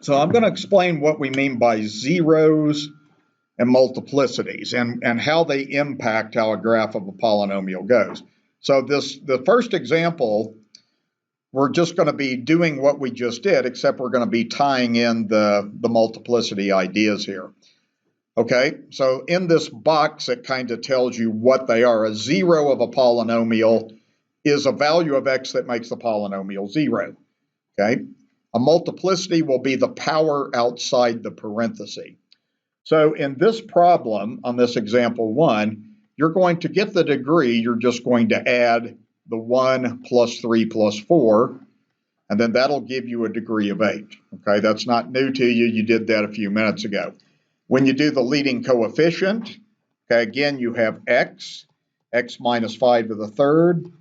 So I'm going to explain what we mean by zeros and multiplicities and how they impact how a graph of a polynomial goes. So the first example, we're just going to be doing what we just did, except we're going to be tying in the multiplicity ideas here. Okay, so in this box, it kind of tells you what they are. A zero of a polynomial is a value of x that makes the polynomial zero. Okay, a multiplicity will be the power outside the parenthesis. So in this problem, on this example 1, you're going to get the degree. You're just going to add the 1 plus 3 plus 4, and then that'll give you a degree of 8. Okay, that's not new to you. You did that a few minutes ago. When you do the leading coefficient, okay, again, you have x minus 5 to the third,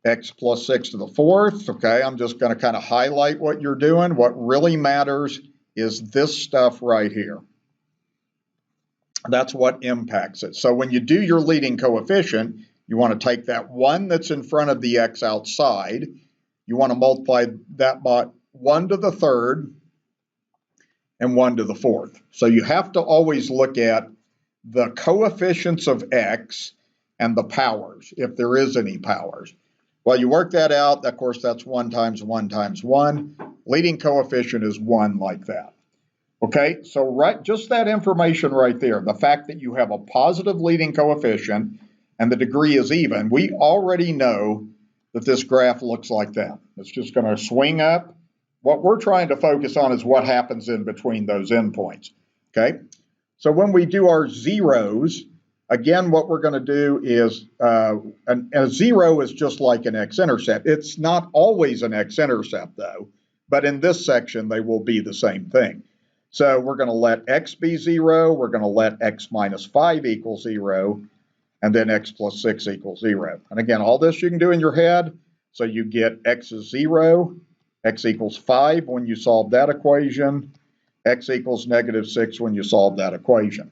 x plus 6 to the fourth. Okay, I'm just going to kind of highlight what you're doing. What really matters is this stuff right here. That's what impacts it. So when you do your leading coefficient, you want to take that 1 that's in front of the x outside. You want to multiply that by 1 to the third and 1 to the fourth. So you have to always look at the coefficients of x and the powers, if there is any powers. Well, you work that out. Of course, that's 1 times 1 times 1. Leading coefficient is 1 like that. Okay, so just that information right there, the fact that you have a positive leading coefficient and the degree is even, we already know that this graph looks like that. It's just going to swing up. What we're trying to focus on is what happens in between those endpoints. Okay, so when we do our zeros, again, what we're going to do is a zero is just like an x-intercept. It's not always an x-intercept, though, but in this section, they will be the same thing. So we're going to let x be 0. We're going to let x minus 5 equal 0, and then x plus 6 equals 0. And again, all this you can do in your head. So you get x is 0, x equals 5 when you solve that equation, x equals negative 6 when you solve that equation.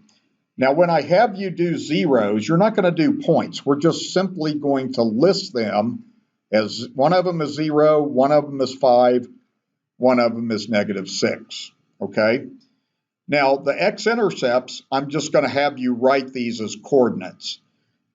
Now, when I have you do zeros, you're not going to do points. We're just simply going to list them as one of them is 0, one of them is 5, one of them is negative 6. Okay? Now, the x-intercepts, I'm just going to have you write these as coordinates.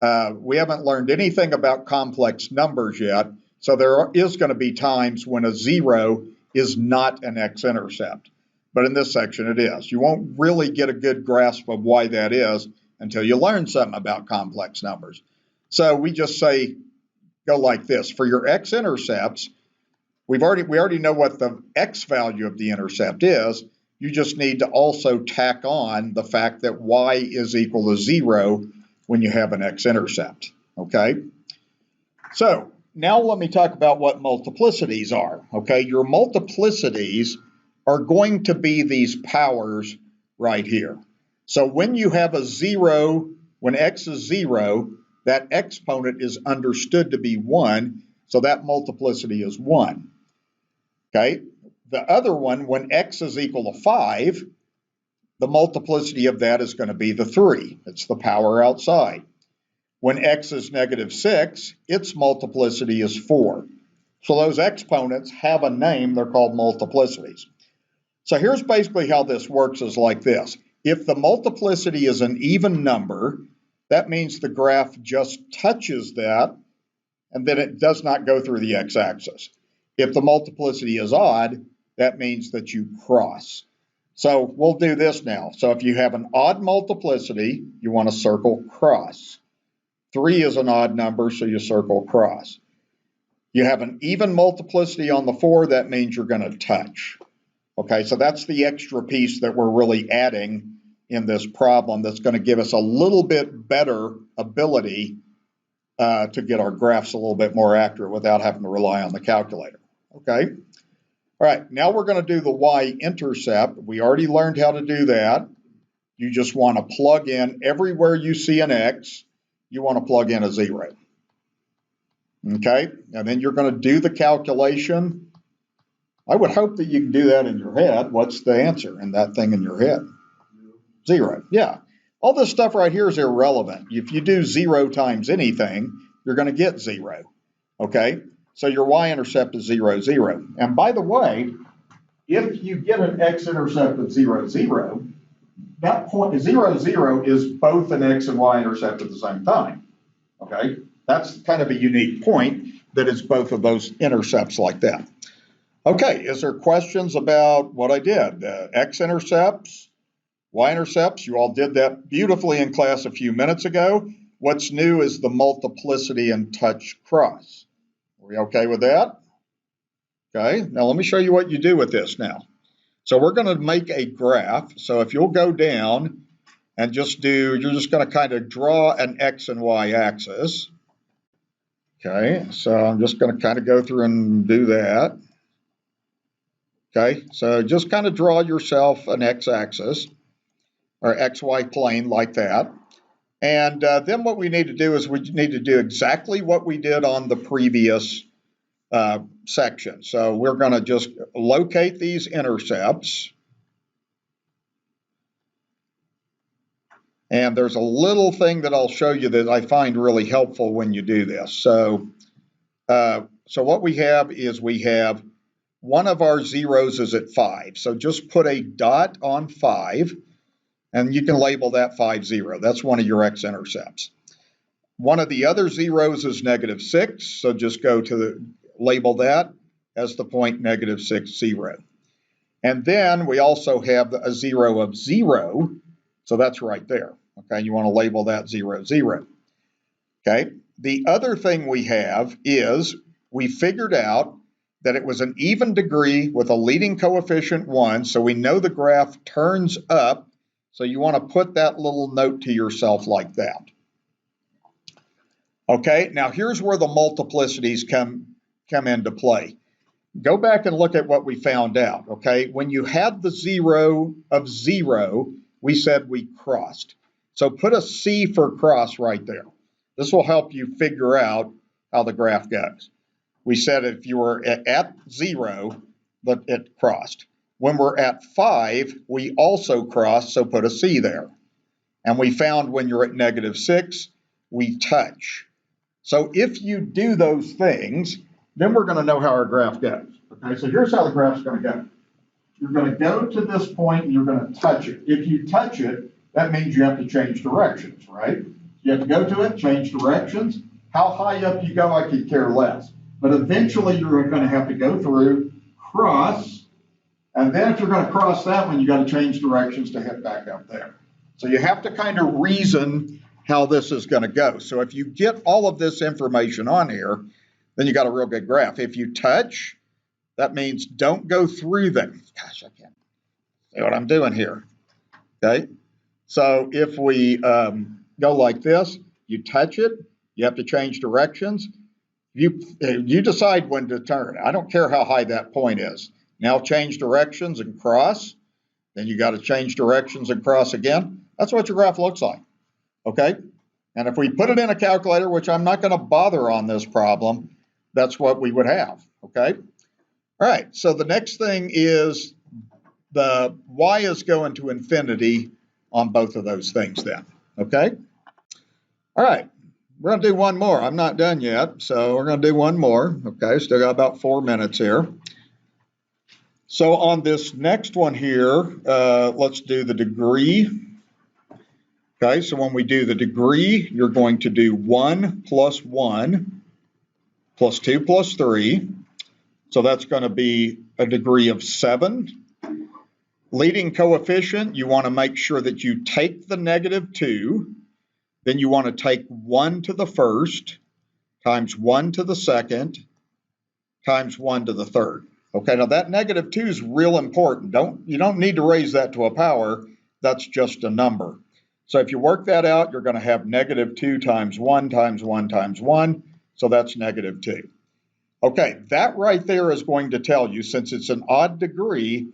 We haven't learned anything about complex numbers yet, so there is going to be times when a 0 is not an x-intercept. But in this section, it is. You won't really get a good grasp of why that is until you learn something about complex numbers. So we just say, go like this. For your x-intercepts, we already know what the x value of the intercept is. You just need to also tack on the fact that y is equal to 0 when you have an x-intercept, okay? So now let me talk about what multiplicities are, okay? Your multiplicities are going to be these powers right here. So when you have a 0, when x is 0, that exponent is understood to be 1, so that multiplicity is 1, okay? The other one, when x is equal to 5, the multiplicity of that is going to be the 3. It's the power outside. When x is negative 6, its multiplicity is 4. So those exponents have a name. They're called multiplicities. So here's basically how this works is like this. If the multiplicity is an even number, that means the graph just touches that, and then it does not go through the x-axis. If the multiplicity is odd, that means that you cross. So we'll do this now. So if you have an odd multiplicity, you want to circle cross. 3 is an odd number, so you circle cross. You have an even multiplicity on the 4, that means you're going to touch. Okay, so that's the extra piece that we're really adding in this problem that's going to give us a little bit better ability to get our graphs a little bit more accurate without having to rely on the calculator. Okay. All right, now we're going to do the y-intercept. We already learned how to do that. You just want to plug in everywhere you see an x, you want to plug in a 0. Okay, and then you're going to do the calculation. I would hope that you can do that in your head. What's the answer in that thing in your head? 0, yeah. All this stuff right here is irrelevant. If you do 0 times anything, you're going to get 0, okay? So your y-intercept is 0, 0. And by the way, if you get an x-intercept of 0, 0, that point 0, 0 is both an x and y intercept at the same time. Okay, that's kind of a unique point that is both of those intercepts like that. Okay, is there questions about what I did? X-intercepts, y-intercepts, you all did that beautifully in class a few minutes ago. What's new is the multiplicity and touch cross. Are we okay with that? Okay, now let me show you what you do with this now. So we're going to make a graph. So if you'll go down and just you're just going to kind of draw an x and y axis. Okay, so I'm just going to kind of go through and do that. Okay, so just kind of draw yourself an x-axis or xy plane like that. And then what we need to do is we need to do exactly what we did on the previous section. So we're going to just locate these intercepts. And there's a little thing that I'll show you that I find really helpful when you do this. So what we have is we have one of our zeros is at 5. So just put a dot on 5, and you can label that 5, 0. That's one of your x-intercepts. One of the other zeros is -6. So just go to label that as the point -6, 0. And then we also have a 0 of 0. So that's right there. Okay, you want to label that 0, 0. Okay, the other thing we have is we figured out that it was an even degree with a leading coefficient 1, so we know the graph turns up, so you want to put that little note to yourself like that. Okay, now here's where the multiplicities come into play. Go back and look at what we found out, okay? When you had the 0 of 0, we said we crossed. So put a C for cross right there. This will help you figure out how the graph goes. We said if you were at 0, that it crossed. When we're at 5, we also crossed, so put a C there. And we found when you're at -6, we touch. So if you do those things, then we're going to know how our graph goes. Okay, so here's how the graph's going to go. You're going to go to this point and you're going to touch it. If you touch it, that means you have to change directions, right? You have to go to it, change directions. How high up you go, I could care less. But eventually you're going to have to go through, cross, and then if you're going to cross that one, you got to change directions to hit back up there. So you have to kind of reason how this is going to go. So if you get all of this information on here, then you got a real good graph. If you touch, that means don't go through them. Gosh, I can't see what I'm doing here. Okay, so if we go like this, you touch it, you have to change directions. You decide when to turn. I don't care how high that point is. Now change directions and cross. Then you got to change directions and cross again. That's what your graph looks like. Okay? And if we put it in a calculator, which I'm not going to bother on this problem, that's what we would have. Okay? All right. So the next thing is the y is going to infinity on both of those things then. Okay? All right. We're going to do one more. I'm not done yet, so we're going to do one more. Okay, still got about 4 minutes here. So on this next one here, let's do the degree. Okay, so when we do the degree, you're going to do 1 plus 1 plus 2 plus 3. So that's going to be a degree of 7. Leading coefficient, you want to make sure that you take the -2. Then you want to take 1 to the first times 1 to the second times 1 to the third. Okay, now that -2 is real important. You don't need to raise that to a power. That's just a number. So if you work that out, you're going to have -2 times 1 times 1 times 1. So that's -2. Okay, that right there is going to tell you, since it's an odd degree,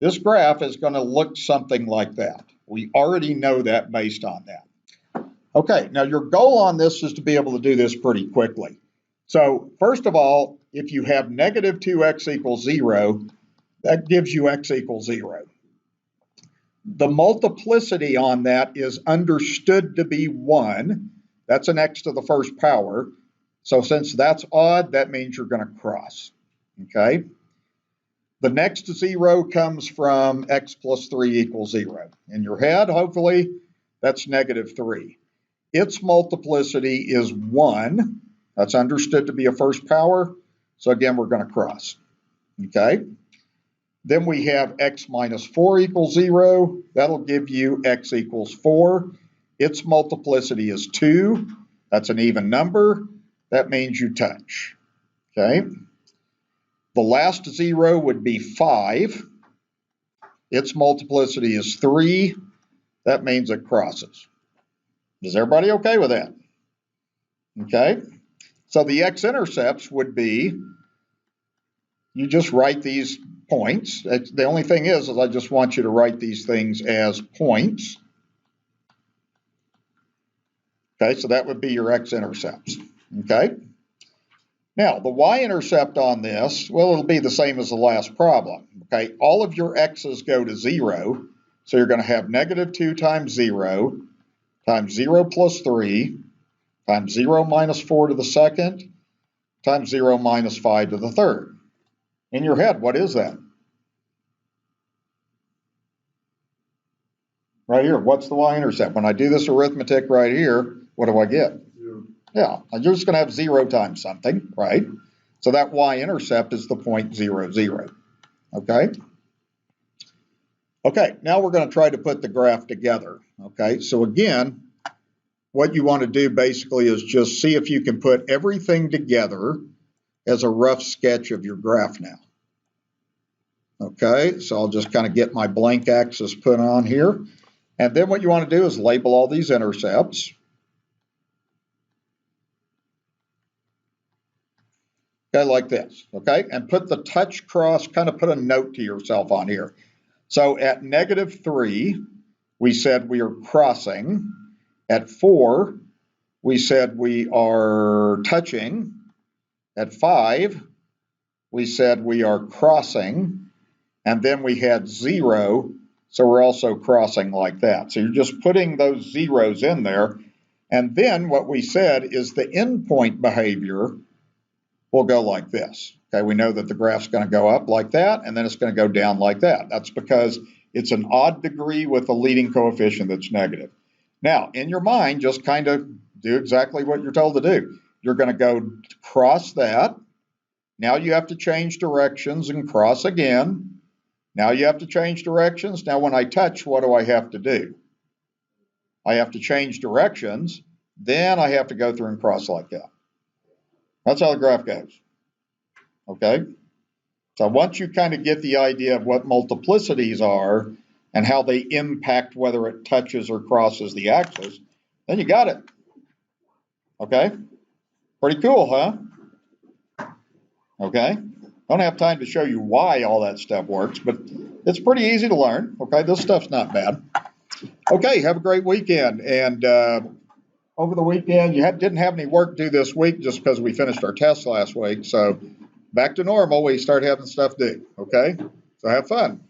this graph is going to look something like that. We already know that based on that. Okay, now your goal on this is to be able to do this pretty quickly. So first of all, if you have -2x equals 0, that gives you x equals 0. The multiplicity on that is understood to be 1. That's an x to the first power. So since that's odd, that means you're going to cross. Okay? The next 0 comes from x plus 3 equals 0. In your head, hopefully, that's -3. Its multiplicity is 1. That's understood to be a first power. So again, we're going to cross. Okay. Then we have x minus 4 equals 0. That'll give you x equals 4. Its multiplicity is 2. That's an even number. That means you touch. Okay. The last 0 would be 5. Its multiplicity is 3. That means it crosses. Is everybody okay with that? Okay. So the x-intercepts would be, you just write these points. The only thing is I just want you to write these things as points. Okay, so that would be your x-intercepts. Okay. Now, the y-intercept on this, well, it'll be the same as the last problem. Okay, all of your x's go to 0, so you're going to have -2 times 0 times 0 plus 3 times 0 minus 4 to the second times 0 minus 5 to the third. In your head, what is that? Right here, what's the y-intercept? When I do this arithmetic right here, what do I get? Yeah, I'm just going to have 0 times something, right? So that y-intercept is the point 0, 0. Okay? Okay, now we're going to try to put the graph together. Okay, so again, what you want to do basically is just see if you can put everything together as a rough sketch of your graph now. Okay, so I'll just kind of get my blank axis put on here. And then what you want to do is label all these intercepts. Okay, like this, okay? And put the touch cross, kind of put a note to yourself on here. So at -3, we said we are crossing. At 4, we said we are touching. At 5, we said we are crossing. And then we had 0, so we're also crossing like that. So you're just putting those zeros in there. And then what we said is the endpoint behavior will go like this. Okay, we know that the graph's going to go up like that, and then it's going to go down like that. That's because it's an odd degree with a leading coefficient that's negative. Now, in your mind, just kind of do exactly what you're told to do. You're going to go cross that. Now you have to change directions and cross again. Now you have to change directions. Now when I touch, what do I have to do? I have to change directions. Then I have to go through and cross like that. That's how the graph goes. Okay? So once you kind of get the idea of what multiplicities are and how they impact whether it touches or crosses the axis, then you got it. Okay? Pretty cool, huh? Okay? Don't have time to show you why all that stuff works, but it's pretty easy to learn. Okay? This stuff's not bad. Okay, have a great weekend. And over the weekend, you didn't have any work due this week just because we finished our tests last week. So back to normal, we start having stuff due. Okay? So have fun.